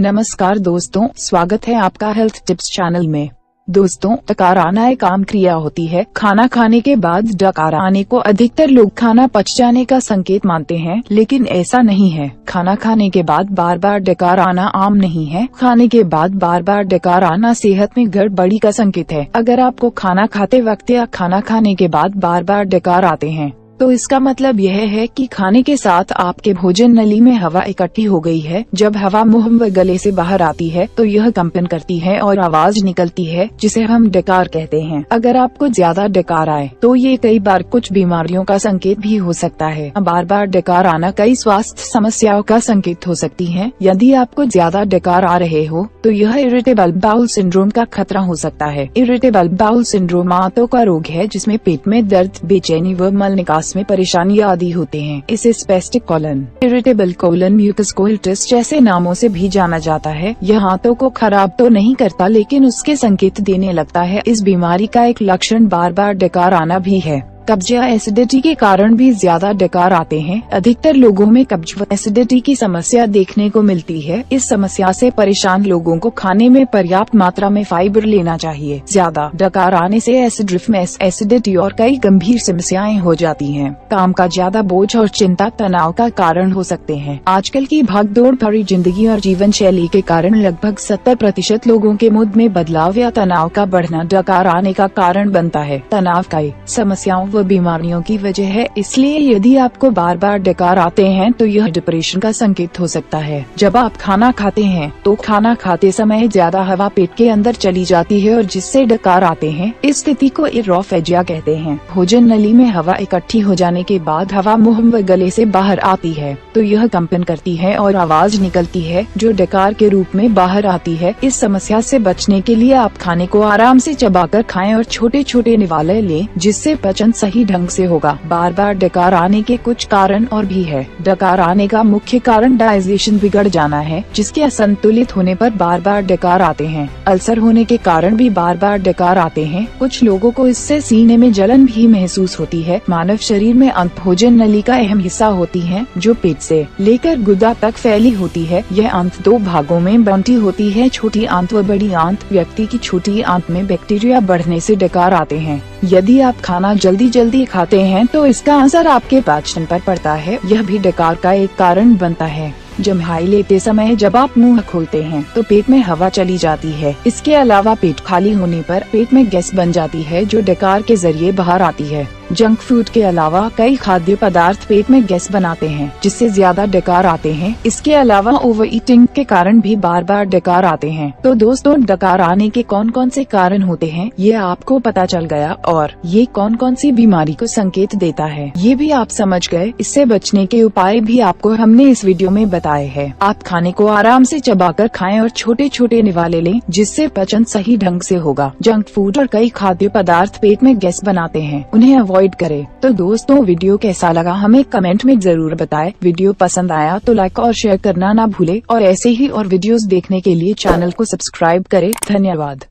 नमस्कार दोस्तों, स्वागत है आपका हेल्थ टिप्स चैनल में। दोस्तों, डकार आना एक आम क्रिया होती है। खाना खाने के बाद डकार आने को अधिकतर लोग खाना पच जाने का संकेत मानते हैं, लेकिन ऐसा नहीं है। खाना खाने के बाद बार बार डकार आना आम नहीं है। खाने के बाद बार बार डकार आना सेहत में गड़बड़ी का संकेत है। अगर आपको खाना खाते वक्त या खाना खाने के बाद बार बार डकार आते हैं, तो इसका मतलब यह है कि खाने के साथ आपके भोजन नली में हवा इकट्ठी हो गई है। जब हवा मुंह व गले से बाहर आती है तो यह कंपन करती है और आवाज निकलती है, जिसे हम डकार कहते हैं। अगर आपको ज्यादा डकार आए तो ये कई बार कुछ बीमारियों का संकेत भी हो सकता है। बार बार डकार आना कई स्वास्थ्य समस्याओं का संकेत हो सकती है। यदि आपको ज्यादा डकार आ रहे हो तो यह इरिटेबल बाउल सिंड्रोम का खतरा हो सकता है। इरिटेबल बाउल सिंड्रोम आंतों का रोग है, जिसमें पेट में दर्द, बेचैनी व मल निकास में परेशानी आदि होते हैं। इसे spastic colon, irritable colon, mucus कोलिटिस जैसे नामों से भी जाना जाता है। यह आंतों को खराब तो नहीं करता, लेकिन उसके संकेत देने लगता है। इस बीमारी का एक लक्षण बार बार डकार आना भी है। कब्ज या एसिडिटी के कारण भी ज्यादा डकार आते हैं। अधिकतर लोगों में कब्ज व एसिडिटी की समस्या देखने को मिलती है। इस समस्या से परेशान लोगों को खाने में पर्याप्त मात्रा में फाइबर लेना चाहिए। ज्यादा डकार आने से एसिड रिफ्लक्स, एसिडिटी और कई गंभीर समस्याएं हो जाती हैं। काम का ज्यादा बोझ और चिंता तनाव का कारण हो सकते हैं। आजकल की भागदौड़ भरी जिंदगी और जीवन शैली के कारण लगभग 70% लोगों के मूड में बदलाव या तनाव का बढ़ना डकार आने का कारण बनता है। तनाव कई समस्याओं व बीमारियों की वजह है, इसलिए यदि आपको बार बार डकार आते हैं तो यह डिप्रेशन का संकेत हो सकता है। जब आप खाना खाते हैं तो खाना खाते समय ज्यादा हवा पेट के अंदर चली जाती है और जिससे डकार आते हैं। इस स्थिति को एरोफेजिया कहते हैं। भोजन नली में हवा इकट्ठी हो जाने के बाद हवा मुंह व गले से बाहर आती है तो यह कंपन करती है और आवाज निकलती है, जो डकार के रूप में बाहर आती है। इस समस्या से बचने के लिए आप खाने को आराम से चबाकर खाएं और छोटे छोटे निवाले लें, जिससे पाचन सही ढंग से होगा। बार बार डकार आने के कुछ कारण और भी है। डकार आने का मुख्य कारण डाइजेशन बिगड़ जाना है, जिसके असंतुलित होने पर बार बार डकार आते हैं। अल्सर होने के कारण भी बार बार डकार आते हैं। कुछ लोगों को इससे सीने में जलन भी महसूस होती है। मानव शरीर में अंत भोजन नली का अहम हिस्सा होती है, जो पेट से लेकर गुदा तक फैली होती है। यह अंत दो भागों में बंटी होती है, छोटी आंत व बड़ी आंत। व्यक्ति की छोटी आंत में बैक्टीरिया बढ़ने से डकार आते हैं। यदि आप खाना जल्दी खाते हैं तो इसका असर आपके पाचन पर पड़ता है। यह भी डकार का एक कारण बनता है। जम्हाई लेते समय जब आप मुंह खोलते हैं तो पेट में हवा चली जाती है। इसके अलावा पेट खाली होने पर पेट में गैस बन जाती है, जो डकार के जरिए बाहर आती है। जंक फूड के अलावा कई खाद्य पदार्थ पेट में गैस बनाते हैं, जिससे ज्यादा डकार आते हैं। इसके अलावा ओवर ईटिंग के कारण भी बार बार डकार आते हैं। तो दोस्तों, डकार आने के कौन कौन से कारण होते हैं ये आपको पता चल गया, और ये कौन कौन सी बीमारी को संकेत देता है ये भी आप समझ गए। इससे बचने के उपाय भी आपको हमने इस वीडियो में बताए हैं। आप खाने को आराम से चबाकर खाएं और छोटे छोटे निवाले लें, जिससे पाचन सही ढंग से होगा। जंक फूड और कई खाद्य पदार्थ पेट में गैस बनाते हैं, उन्हें अवॉइड करें। तो दोस्तों, वीडियो कैसा लगा हमें कमेंट में जरूर बताएं। वीडियो पसंद आया तो लाइक और शेयर करना ना भूले, और ऐसे ही और वीडियोस देखने के लिए चैनल को सब्सक्राइब करें। धन्यवाद।